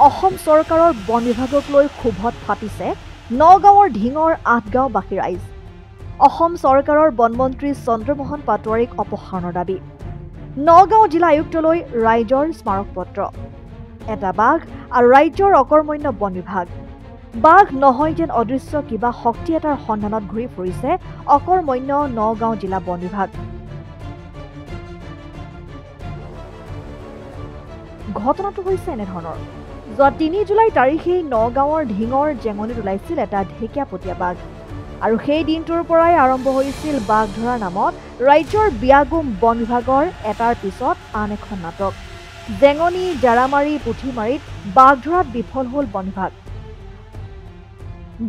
অসম চৰকাৰৰ বন বিভাগক লৈ ক্ষোভত ফাটিছে নগাঁৱৰ ঢিঙৰ ৮ গাঁওবাসী ৰাইজ। অসম চৰকাৰৰ বনমন্ত্ৰী চন্দ্ৰমোহন পাটোৱাৰীক অপসাৰণৰ দাবী। নগাঁও জিলা আয়ুক্তলৈ ৰাইজৰ স্মাৰকপত্ৰ। এটা বাঘ আৰু ৰাজ্যৰ অকৰ্মণ্য বন বিভাগ। বাঘ নহয় যেন অদৃশ্য কিবা শক্তি এটাৰ সন্ধানত ঘূৰি ফুৰিছে অকৰ্মণ্য নগাঁও জিলা বন বিভাগ। ঘটনাটো হৈছে এনেধৰণৰ। যোৱা ৩ জুলাই তাৰিখেই নগাঁৱৰ ঢিঙৰ জেঙনিত ওলাইছিল এটা ঢেকীয়াপতীয়া বাঘ। আৰু সেই দিনটোৰ পৰাই আৰম্ভ হৈছিল বাঘ ধৰাৰ নামত ৰাজ্যৰ বিয়াগুম বন বিভাগৰ এটাৰ পিছত আন এখন নাটক। জেঙনি, জাৰামাৰী, পুঠিমাৰীত বাঘ ধৰাত বিফল হ'ল বন বিভাগ।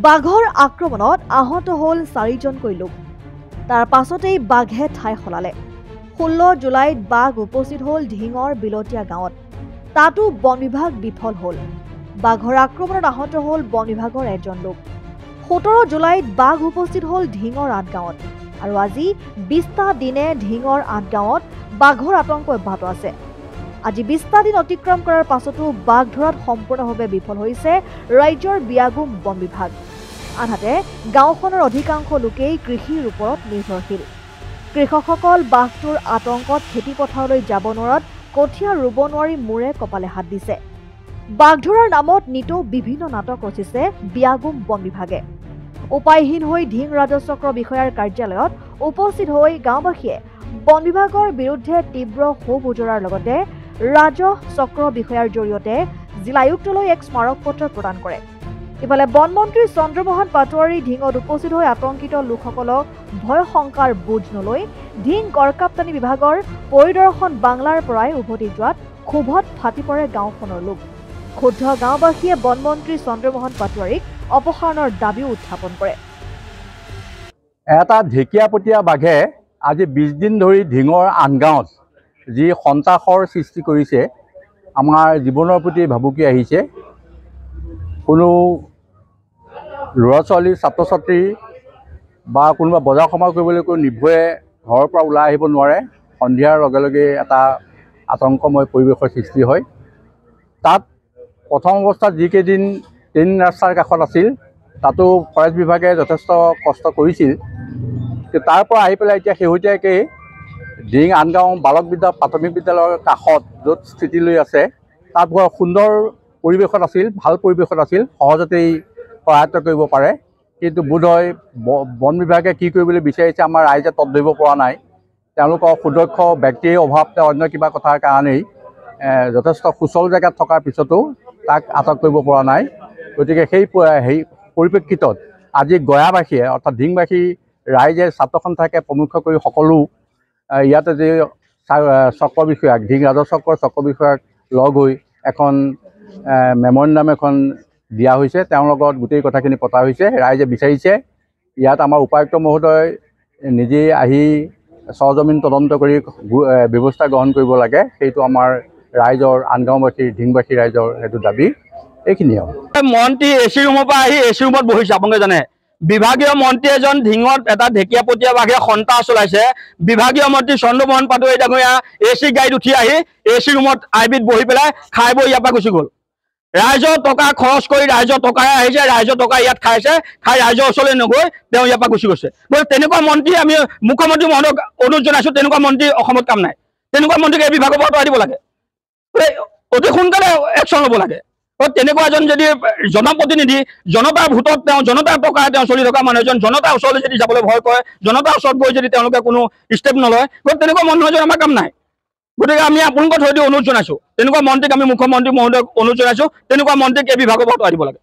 বাঘৰ আক্ৰমণত আহত হ'ল ৪জনকৈ লোক। তাৰ পাছতেই বাঘে ঠাই সলালে। ১৬ জুলাইত বাঘ উপস্থিত হ'ল ঢিঙৰ বিলতীয়া গাঁৱত। তাতো বন বিভাগ বিফল হ'ল। বাঘৰ আক্ৰমণত আহত হ'ল বন বিভাগৰ ১জন লোক। ১৭ জুলাইত বাঘ উপস্থিত হ'ল ঢিঙৰ ৮ গাঁৱত। আৰু আজি ২০টা দিনে ঢিঙৰ ৮ গাঁৱত বাঘৰ আতংক অব্যাহত আছে। আজি ২০টা দিন অতিক্ৰম কৰাৰ পাছতো বাঘ ধৰাত সম্পূৰ্ণভাৱে বিফল হৈছে ৰাজ্যৰ বিয়াগুম বন বিভাগ। আনহাতে গাঁওখনৰ অধিকাংশ লোকেই কৃষিৰ ওপৰত নিৰ্ভৰশীল। কৃষকসকল বাঘটোৰ আতংকত খেতিপথাৰলৈ যাব নোৱাৰাত কঠীয়া ৰুব নোৱাৰি মূৰে কপালে হাত দিছে। বাঘ ধৰাৰ নামত নিতৌ বিভিন্ন নাটক ৰচিছে বিয়াগুম বন বিভাগে। উপায়হীন হৈ ঢিং ৰাজচক্ৰ বিষয়াৰ কাৰ্যালয়ত উপস্থিত হৈ গাঁওবাসীয়ে বন বিভাগৰ বিৰুদ্ধে তীব্ৰ ক্ষোভ উজৰাৰ লগতে ৰাজহ চক্ৰ বিষয়াৰ জৰিয়তে জিলা আয়ুক্তলৈ এক স্মাৰকপত্ৰ প্ৰদান কৰে। ইফালে বনমন্ত্ৰী চন্দ্ৰমোহন পাটোৱাৰী ঢিঙত উপস্থিত হৈ আতংকিত লোকসকলক ভয় শংকাৰ বুজ নলৈ ঢিং গড়কাপ্তানি বিভাগৰ পৰিদৰ্শন বাংলাৰ পৰাই উভতি যোৱাত ক্ষোভত ফাটি পৰে গাঁওখনৰ লোক। ক্ষুব্ধ গাঁওবাসীয়ে বনমন্ত্ৰী চন্দ্ৰমোহন পাটোৱাৰীক অপসাৰণৰ দাবীও উত্থাপন কৰে। এটা ঢেকীয়াপতীয়া বাঘে আজি ২০ দিন ধৰি ঢিঙৰ ৮ গাঁৱত যি সন্ত্ৰাসৰ সৃষ্টি কৰিছে, আমাৰ জীৱনৰ প্ৰতি ভাবুকি আহিছে। কোনো ল'ৰা ছোৱালী, ছাত্ৰ ছাত্ৰী বা কোনোবা বজাৰ সমাৰ কৰিবলৈ নিৰ্ভয়ে ঘৰৰ পৰা ওলাই আহিব নোৱাৰে। সন্ধিয়াৰ লগে লগে এটা আতংকময় পৰিৱেশৰ সৃষ্টি হয়। তাত প্ৰথম অৱস্থাত যিকেইদিন ট্ৰেইন ৰাস্তাৰ কাষত আছিল তাতো ফৰেষ্ট বিভাগে যথেষ্ট কষ্ট কৰিছিল। তাৰ পৰা আহি পেলাই এতিয়া শেহতীয়াকৈ ঢিং ৮ গাঁও বালক প্ৰাথমিক বিদ্যালয়ৰ কাষত য'ত স্থিতি লৈ আছে তাত বৰ সুন্দৰ পৰিৱেশত আছিল, ভাল পৰিৱেশত আছিল, সহজতেই সহায়ত কৰিব পাৰে। কিন্তু বোধহয় বন বিভাগে কি কৰিবলৈ বিচাৰিছে আমাৰ ৰাইজে তত ধৰিব পৰা নাই। তেওঁলোকৰ সুদক্ষ ব্যক্তিৰ অভাৱ, অন্য কিবা কথাৰ কাৰণেই যথেষ্ট সুচল জেগাত থকাৰ পিছতো তাক আটক কৰিব পৰা নাই। গতিকে সেই পৰিপ্ৰেক্ষিতত আজি গয়াবাসীয়ে অৰ্থাৎ ঢিংবাসী ৰাইজে ছাত্ৰ সন্থাকে প্ৰমুখ কৰি সকলো ইয়াতে যে চক্ৰ বিষয়াক, ঢিং ৰাজচক্ৰৰ চক্ৰ বিষয়াক লগ হৈ এখন মেমৰেণ্ডাম এখন দিয়া হৈছে। তেওঁৰ লগত গোটেই কথাখিনি পতা হৈছে। ৰাইজে বিচাৰিছে ইয়াত আমাৰ উপায়ুক্ত মহোদয় নিজেই আহি সৰজমিন তদন্ত কৰি ব্যৱস্থা গ্ৰহণ কৰিব লাগে। সেইটো আমাৰ ৰাইজৰ, আন গাঁওবাসীৰ, ঢিংবাসী ৰাইজৰ সেইটো দাবী। এইখিনিয়ে মন্ত্ৰী এচি ৰুমৰ পৰা আহি এচি ৰুমত বহিছে। আপোনালোকে জানে বিভাগীয় মন্ত্ৰী এজন ঢিঙত এটা ঢেকীয়াপতীয়া বাঘে সন্ত্ৰাস চলাইছে। বিভাগীয় মন্ত্ৰী চন্দ্ৰমোহন পাটোৱাৰী ডাঙৰীয়া এচি গাড়ীত উঠি আহি এচি ৰুমত আইবিত বহি পেলাই খাই বৈ ইয়াৰ পৰা গুচি গ'ল। ৰাইজৰ টকা খৰচ কৰি ৰাইজৰ টকাৰে আহিছে, ৰাইজৰ টকা ইয়াত খাইছে, খাই ৰাইজৰ ওচৰলৈ নগৈ তেওঁ ইয়াৰ পৰা গুচি গৈছে। গতিকে তেনেকুৱা মন্ত্ৰী আমি মুখ্যমন্ত্ৰী মহোদয়ক অনুৰোধ জনাইছোঁ, তেনেকুৱা মন্ত্ৰী অসমত কাম নাই। তেনেকুৱা মন্ত্ৰীক এই বিভাগৰ পৰা আঁতৰাই দিব লাগে। অতি সোনকালে একশ্যন ল'ব লাগে। তেনেকুৱা এজন যদি জনপ্ৰতিনিধি, জনতাৰ ভোটত তেওঁ, জনতাৰ টকাৰে তেওঁ চলি থকা মানুহ এজন জনতাৰ ওচৰলৈ যদি যাবলৈ ভয় কৰে, জনতাৰ ওচৰত গৈ যদি তেওঁলোকে কোনো ষ্টেপ নলয়, গতিকে তেনেকুৱা মানুহ এজন আমাৰ কাম নাই। গতিকে আমি আপোনালোকৰ থ্ৰুদি অনুৰোধ জনাইছোঁ, তেনেকুৱা মন্ত্ৰীক আমি মুখ্যমন্ত্ৰী মহোদয়ক অনুৰোধ জনাইছোঁ, তেনেকুৱা মন্ত্ৰীক এই বিভাগৰ পৰা আঁতৰাই দিব লাগে।